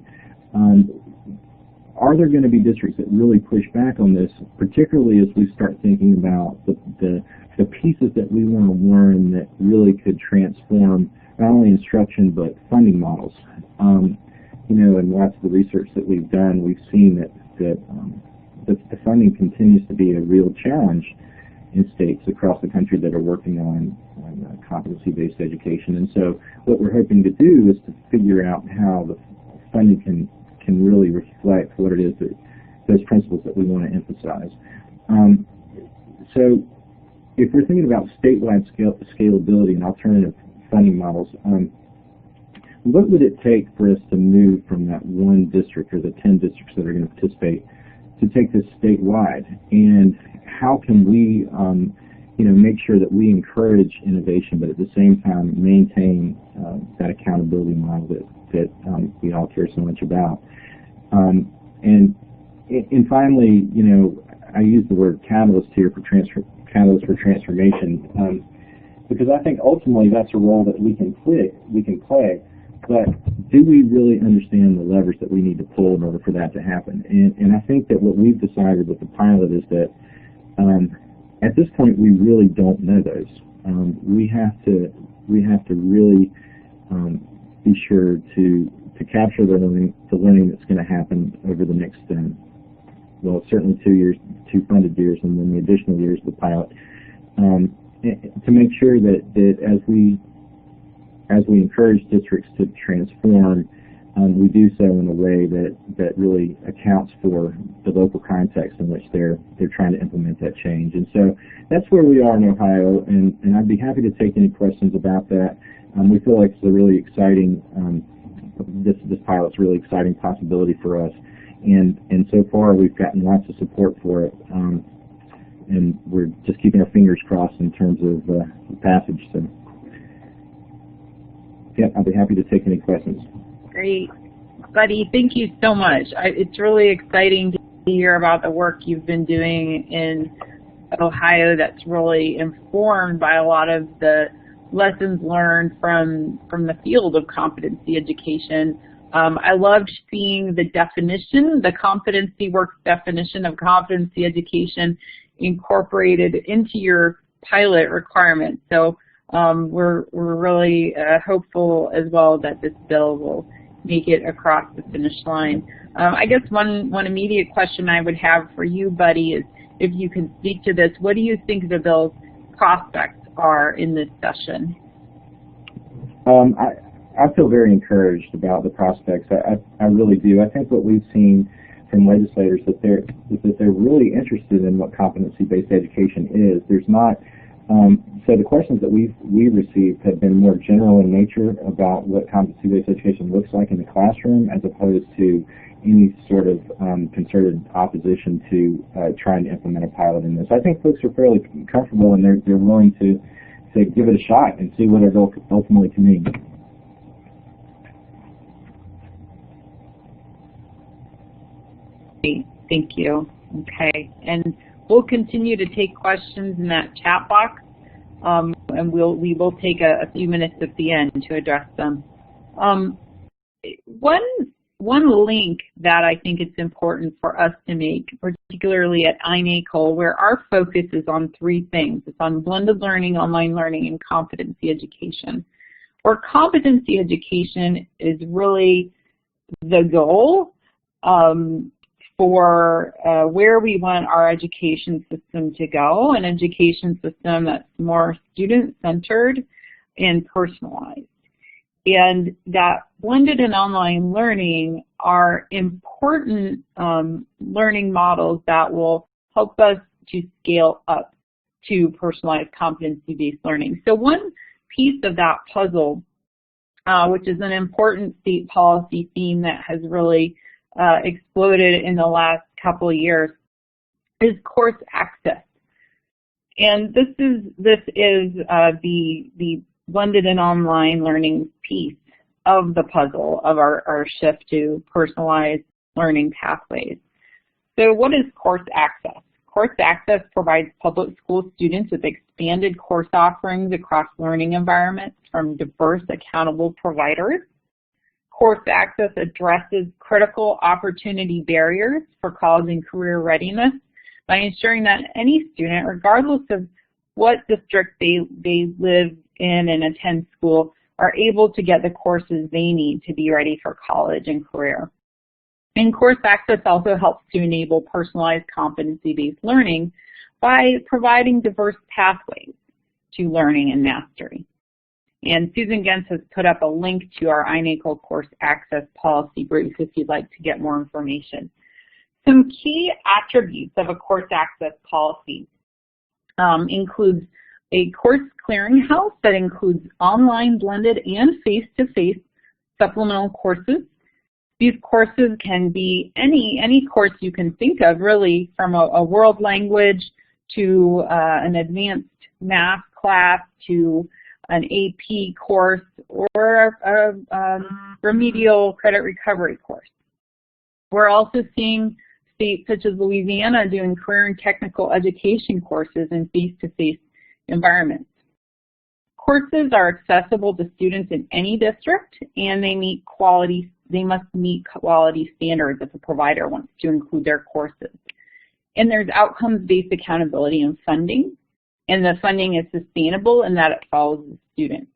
Are there going to be districts that really push back on this, particularly as we start thinking about the pieces that we want to learn that really could transform not only instruction but funding models? In lots of the research that we've done, we've seen that the funding continues to be a real challenge in states across the country that are working on competency-based education. And so what we're hoping to do is to figure out how the funding can really reflect what it is that those principles that we want to emphasize. So if we're thinking about statewide scalability and alternative funding models, what would it take for us to move from that one district or the 10 districts that are going to participate to take this statewide? And how can we make sure that we encourage innovation, but at the same time maintain that accountability model that we all care so much about? And finally, I use the word catalyst here for transformation, because I think ultimately that's a role that we can play. But do we really understand the levers that we need to pull in order for that to happen? And I think that what we've decided with the pilot is that at this point we really don't know those. We have to really be sure to capture the learning that's going to happen over the next certainly 2 years, 2 funded years, and then the additional years of the pilot, to make sure that as we encourage districts to transform, we do so in a way that really accounts for the local context in which they're trying to implement that change. And so that's where we are in Ohio, and I'd be happy to take any questions about that. We feel like it's a really exciting, this pilot's a really exciting possibility for us, and so far we've gotten lots of support for it, and we're just keeping our fingers crossed in terms of the passage. So yeah, I'll be happy to take any questions. Great. Buddy, thank you so much. It's really exciting to hear about the work you've been doing in Ohio that's really informed by a lot of the lessons learned from the field of competency education. I loved seeing the definition, the competency works definition of competency education incorporated into your pilot requirements. So we're really hopeful as well that this bill will make it across the finish line. I guess one immediate question I would have for you, Buddy, is if you can speak to this, what do you think the bill's prospects are in this session? I feel very encouraged about the prospects. I really do. I think what we've seen from legislators is that they're really interested in what competency-based education is. There's not so the questions that we've received have been more general in nature about what competency-based education looks like in the classroom, as opposed to any sort of concerted opposition to trying to implement a pilot in this. I think folks are fairly comfortable, and they're willing to give it a shot and see what it ultimately can mean. Thank you. Okay, and we'll continue to take questions in that chat box, and we will take a few minutes at the end to address them. One link that I think it's important for us to make, particularly at iNACOL, where our focus is on three things. It's on blended learning, online learning, and competency education. Where competency education is really the goal for where we want our education system to go, an education system that's more student-centered and personalized. And that blended and online learning are important learning models that will help us to scale up to personalized competency-based learning. So one piece of that puzzle, which is an important state policy theme that has really exploded in the last couple of years, is course access. And this is the blended and online learning piece of the puzzle of our shift to personalized learning pathways. So what is course access? Course access provides public school students with expanded course offerings across learning environments from diverse, accountable providers. Course access addresses critical opportunity barriers for college and career readiness by ensuring that any student, regardless of what district they live in and attend school, are able to get the courses they need to be ready for college and career. And course access also helps to enable personalized competency-based learning by providing diverse pathways to learning and mastery. And Susan Gens has put up a link to our iNACOL course access policy brief if you'd like to get more information. Some key attributes of a course access policy includes a course clearinghouse that includes online, blended, and face-to-face supplemental courses. These courses can be any course you can think of, really, from a world language to an advanced math class to an AP course or a remedial credit recovery course. We're also seeing states such as Louisiana doing career and technical education courses in face-to-face environments. Courses are accessible to students in any district, and they must meet quality standards if a provider wants to include their courses. And there's outcomes-based accountability and funding, and the funding is sustainable in that it follows the student.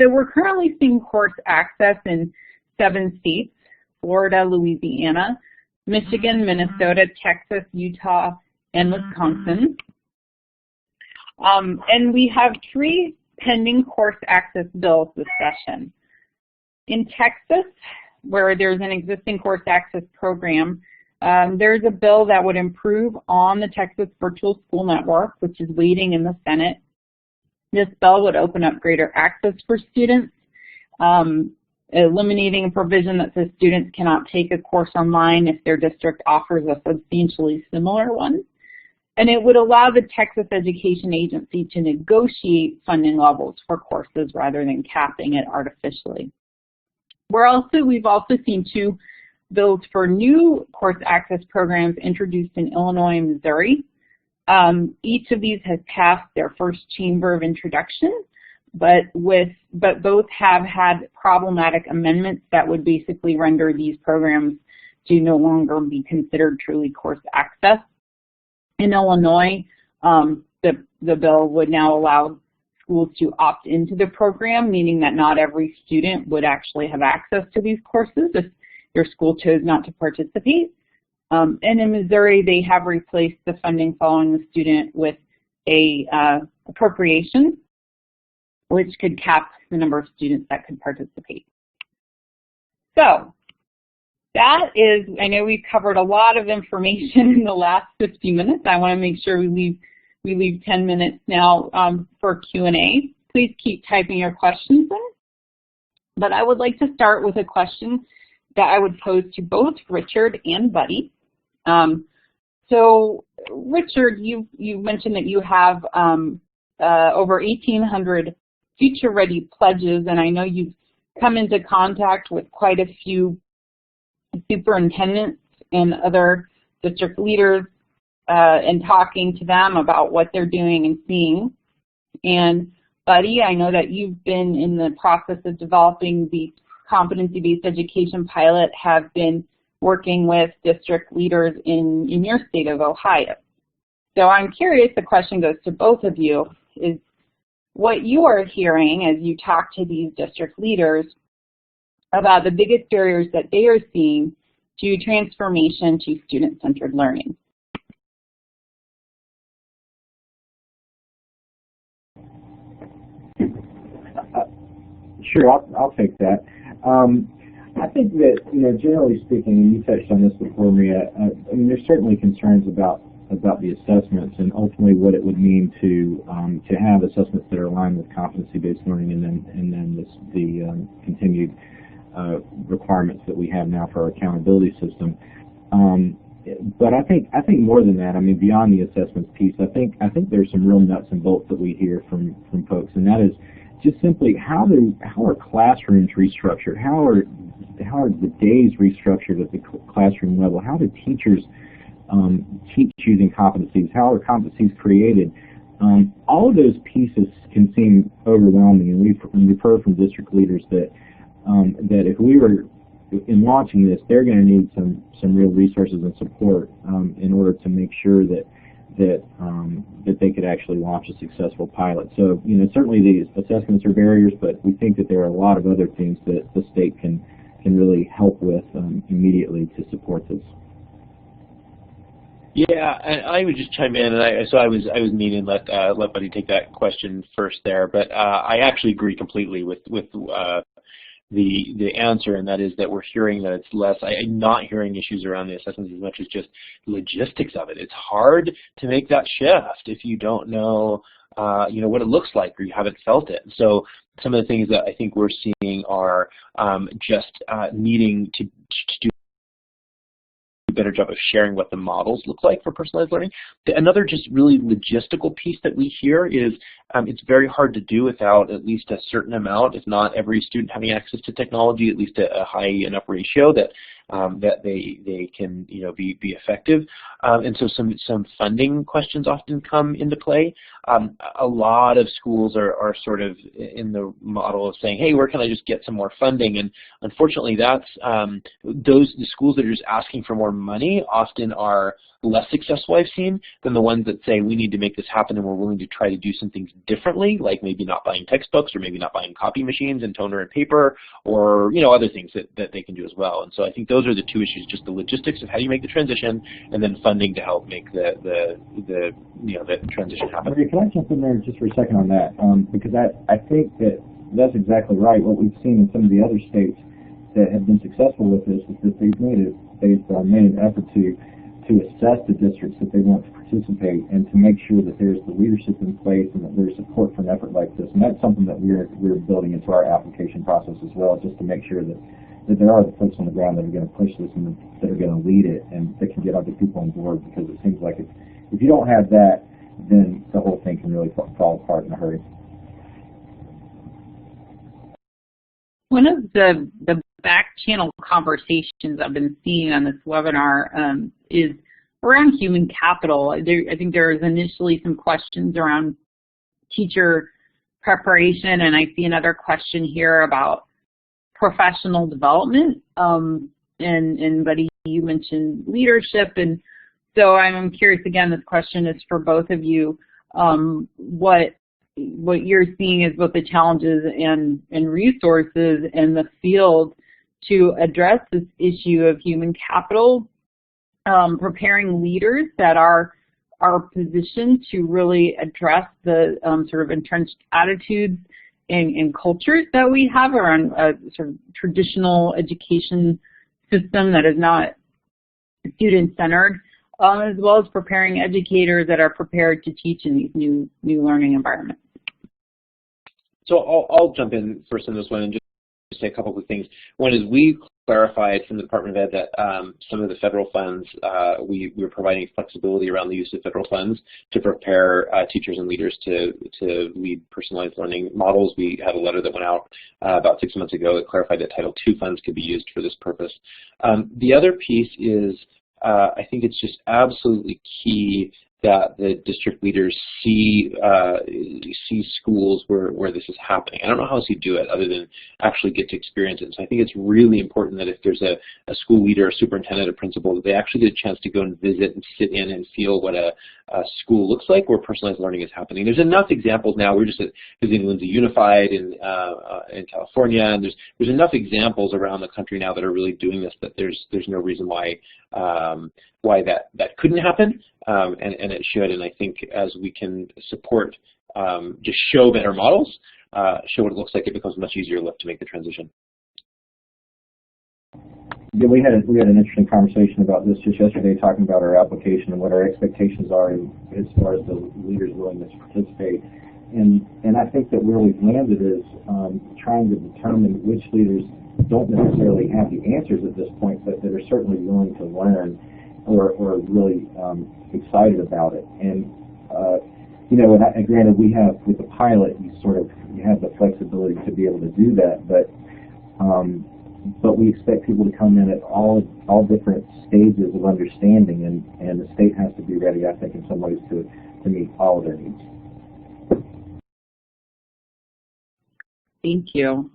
So we're currently seeing course access in 7 states: Florida, Louisiana, Michigan, Minnesota, Texas, Utah, and Wisconsin. And we have 3 pending course access bills this session. In Texas, where there's an existing course access program, there's a bill that would improve on the Texas Virtual School Network, which is waiting in the Senate. This bill would open up greater access for students, eliminating a provision that says students cannot take a course online if their district offers a substantially similar one. And it would allow the Texas Education Agency to negotiate funding levels for courses rather than capping it artificially. We've also seen 2 bills for new course access programs introduced in Illinois and Missouri. Each of these has passed their first chamber of introduction, but both have had problematic amendments that would basically render these programs to no longer be considered truly course access. In Illinois, the bill would now allow schools to opt into the program, meaning that not every student would actually have access to these courses if your school chose not to participate. And in Missouri, they have replaced the funding following the student with a appropriation, which could cap the number of students that could participate. So that is, I know we've covered a lot of information in the last 50 minutes. I want to make sure we leave 10 minutes now for Q&A. Please keep typing your questions in. But I would like to start with a question that I would pose to both Richard and Buddy. So Richard, you mentioned that you have over 1,800 FutureReady pledges, and I know you've come into contact with quite a few superintendents and other district leaders and talking to them about what they're doing and seeing. And Buddy, I know that you've been in the process of developing the competency-based education pilot, have been working with district leaders in your state of Ohio. So I'm curious, the question goes to both of you, is what you are hearing as you talk to these district leaders about the biggest barriers that they are seeing to transformation to student-centered learning. Sure, I'll take that. I think that, generally speaking, and you touched on this before, Maria, I mean, there's certainly concerns about the assessments and ultimately what it would mean to have assessments that are aligned with competency-based learning, and then the continued requirements that we have now for our accountability system. But I think more than that, I mean, beyond the assessments piece, I think there's some real nuts and bolts that we hear from folks, and that is just simply how are classrooms restructured? How are the days restructured at the classroom level? How do teachers teach using competencies? How are competencies created? All of those pieces can seem overwhelming, and we've heard from district leaders that if we were in launching this, they're going to need some real resources and support in order to make sure that they could actually launch a successful pilot. So, certainly these assessments are barriers, but we think that there are a lot of other things that the state can really help with immediately to support this. Yeah, and I would just chime in, and I was meaning let Buddy take that question first there, but I actually agree completely with the answer, and that is that we're hearing that it's less. I'm not hearing issues around the assessments as much as just logistics of it. It's hard to make that shift if you don't know what it looks like or you haven't felt it. So some of the things that I think we're seeing are just needing to do a better job of sharing what the models look like for personalized learning. Another just really logistical piece that we hear is it's very hard to do without at least a certain amount, if not every student having access to technology, at least a high enough ratio that they can be effective. And so some funding questions often come into play. A lot of schools are sort of in the model of saying, hey, where can I just get some more funding? And unfortunately, that's the schools that are just asking for more money often are less successful, I've seen, than the ones that say we need to make this happen and we're willing to try to do some things differently, like maybe not buying textbooks or maybe not buying copy machines and toner and paper, or other things that they can do as well. And so I think those are the two issues: just the logistics of how you make the transition, and then funding to help make the transition happen. Maria, can I jump in there just for a second on that? Because I think that's exactly right. What we've seen in some of the other states that have been successful with this is that they've made an effort to assess the districts that they want to participate and to make sure that there's the leadership in place and that there's support for an effort like this. And that's something that we're building into our application process as well, just to make sure that there are the folks on the ground that are going to push this and that are going to lead it and that can get other people on board, because it seems like if you don't have that, then the whole thing can really fall apart in a hurry. One of the back channel conversations I've been seeing on this webinar is around human capital. I think there was initially some questions around teacher preparation, and I see another question here about professional development. And Buddy, you mentioned leadership, and So I'm curious, again, this question is for both of you. What you're seeing is both the challenges and resources in the field to address this issue of human capital, preparing leaders that are positioned to really address the sort of entrenched attitudes and cultures that we have around a sort of traditional education system that is not student-centered, as well as preparing educators that are prepared to teach in these new learning environments. So I'll jump in first on this one and just say a couple of things. One is we clarified from the Department of Ed that some of the federal funds, we were providing flexibility around the use of federal funds to prepare teachers and leaders to lead personalized learning models. We had a letter that went out about 6 months ago that clarified that Title II funds could be used for this purpose. The other piece is I think it's just absolutely key that the district leaders see schools where this is happening. I don't know how else you do it other than actually get to experience it. So I think it's really important that if there's a school leader, a superintendent, a principal, that they actually get a chance to go and visit and sit in and feel what a school looks like where personalized learning is happening. There's enough examples now. We're just visiting Lindsay Unified in California, and there's enough examples around the country now that are really doing this that there's no reason why that couldn't happen, and it should. And I think as we can support, just show better models, show what it looks like, it becomes a much easier lift to make the transition. Yeah, we had an interesting conversation about this just yesterday, talking about our application and what our expectations are as far as the leaders' willingness to participate. And I think that where we've landed is trying to determine which leaders don't necessarily have the answers at this point, but that are certainly willing to learn or really excited about it. And you know, and granted, we have with the pilot, you have the flexibility to be able to do that, but we expect people to come in at all different stages of understanding, and the state has to be ready, I think, in some ways to meet all of their needs. Thank you.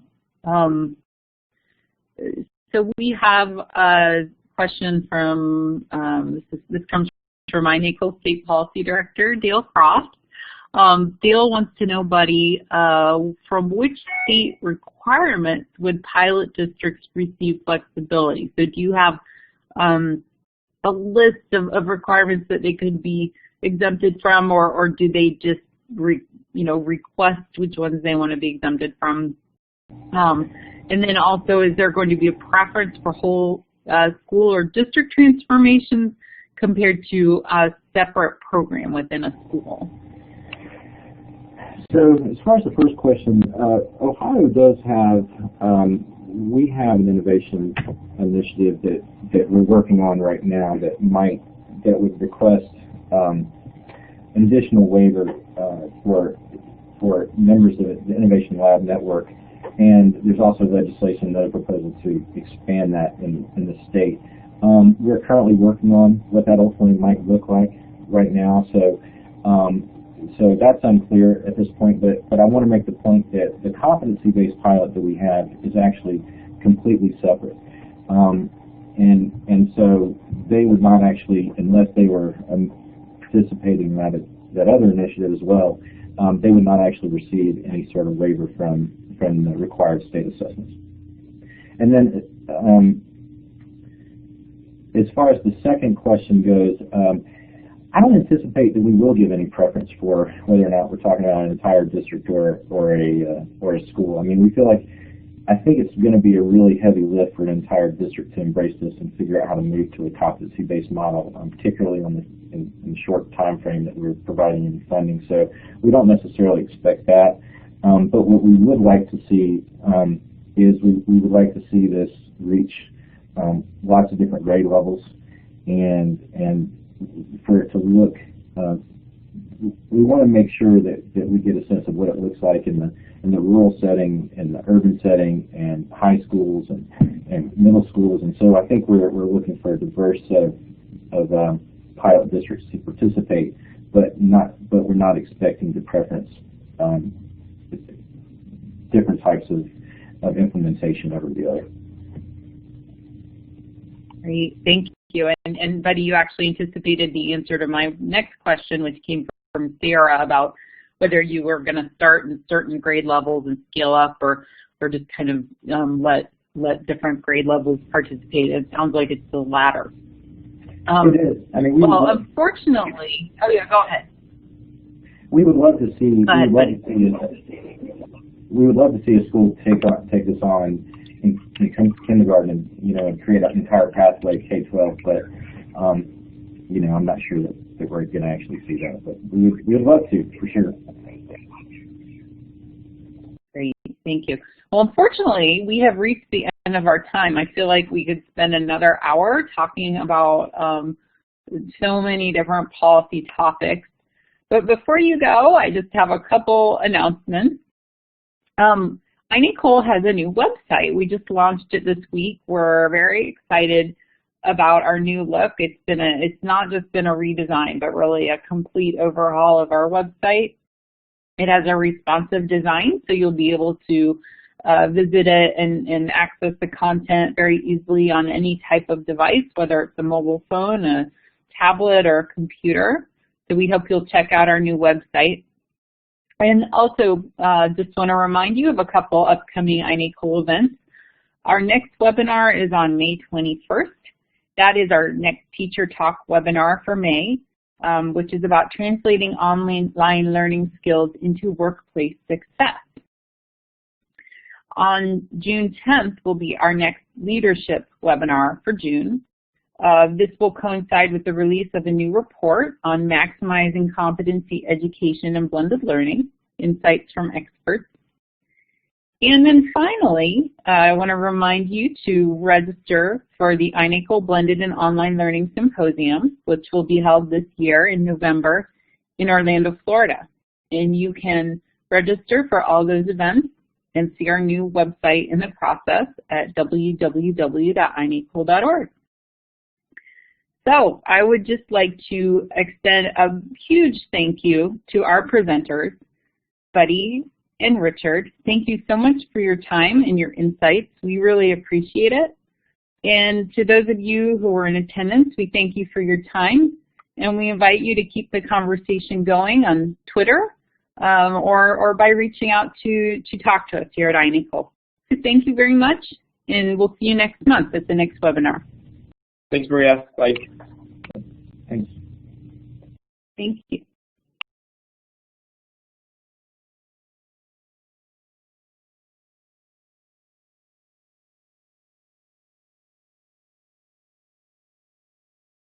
So we have a question from, this comes from iNACOL State Policy Director, Dale Croft. Dale wants to know, Buddy, from which state requirements would pilot districts receive flexibility? So do you have a list of requirements that they could be exempted from, or do they just request which ones they want to be exempted from? And then also, is there going to be a preference for whole school or district transformations compared to a separate program within a school? So as far as the first question, Ohio does have, we have an innovation initiative that we're working on right now that would request an additional waiver for members of the Innovation Lab Network. And there's also legislation, another proposal to expand that in the state. We're currently working on what that ultimately might look like right now. So that's unclear at this point, but I want to make the point that the competency-based pilot that we have is actually completely separate. And so they would not actually, unless they were participating in that other initiative as well, they would not actually receive any sort of waiver from the required state assessments. And then as far as the second question goes, I don't anticipate that we will give any preference for whether or not we're talking about an entire district or a school. I mean, we feel like, I think it's going to be a really heavy lift for an entire district to embrace this and figure out how to move to a competency-based model, particularly in the short time frame that we're providing in funding. So we don't necessarily expect that. But what we would like to see is we would like to see this reach lots of different grade levels, and for it to look, we want to make sure that we get a sense of what it looks like in the rural setting, and the urban setting, and high schools and middle schools. And so I think we're looking for a diverse set of pilot districts to participate, but we're not expecting to preference different types of implementation over the other. Great, thank you. And Buddy, you actually anticipated the answer to my next question, which came from Sarah about whether you were going to start in certain grade levels and scale up, or just kind of let different grade levels participate. It sounds like it's the latter. It is. I mean, well, unfortunately, oh yeah, go ahead. We would love to see. We would love to see a school take this on in kindergarten, and create an entire pathway K-12. But I'm not sure that we're going to actually see that. But we would love to, for sure. Great, thank you. Well, unfortunately, we have reached the end of our time. I feel like we could spend another hour talking about so many different policy topics. But before you go, I just have a couple announcements. iNACOL has a new website. We just launched it this week. We're very excited about our new look. It's not just been a redesign, but really a complete overhaul of our website. It has a responsive design, so you'll be able to visit it and access the content very easily on any type of device, whether it's a mobile phone, a tablet, or a computer. So we hope you'll check out our new website. And also, just want to remind you of a couple upcoming iNACOL events. Our next webinar is on May 21st. That is our next Teacher Talk webinar for May, which is about translating online learning skills into workplace success. On June 10th will be our next leadership webinar for June. This will coincide with the release of a new report on maximizing competency education and blended learning, insights from experts. And then finally, I want to remind you to register for the iNACOL Blended and Online Learning Symposium, which will be held this year in November in Orlando, Florida. And you can register for all those events and see our new website in the process at www.inacol.org. So I would just like to extend a huge thank you to our presenters, Buddy and Richard. Thank you so much for your time and your insights. We really appreciate it. And to those of you who were in attendance, we thank you for your time, and we invite you to keep the conversation going on Twitter or by reaching out to talk to us here at iNACOL. So thank you very much, and we'll see you next month at the next webinar. Thanks, Maria. Bye. Thanks. Thank you.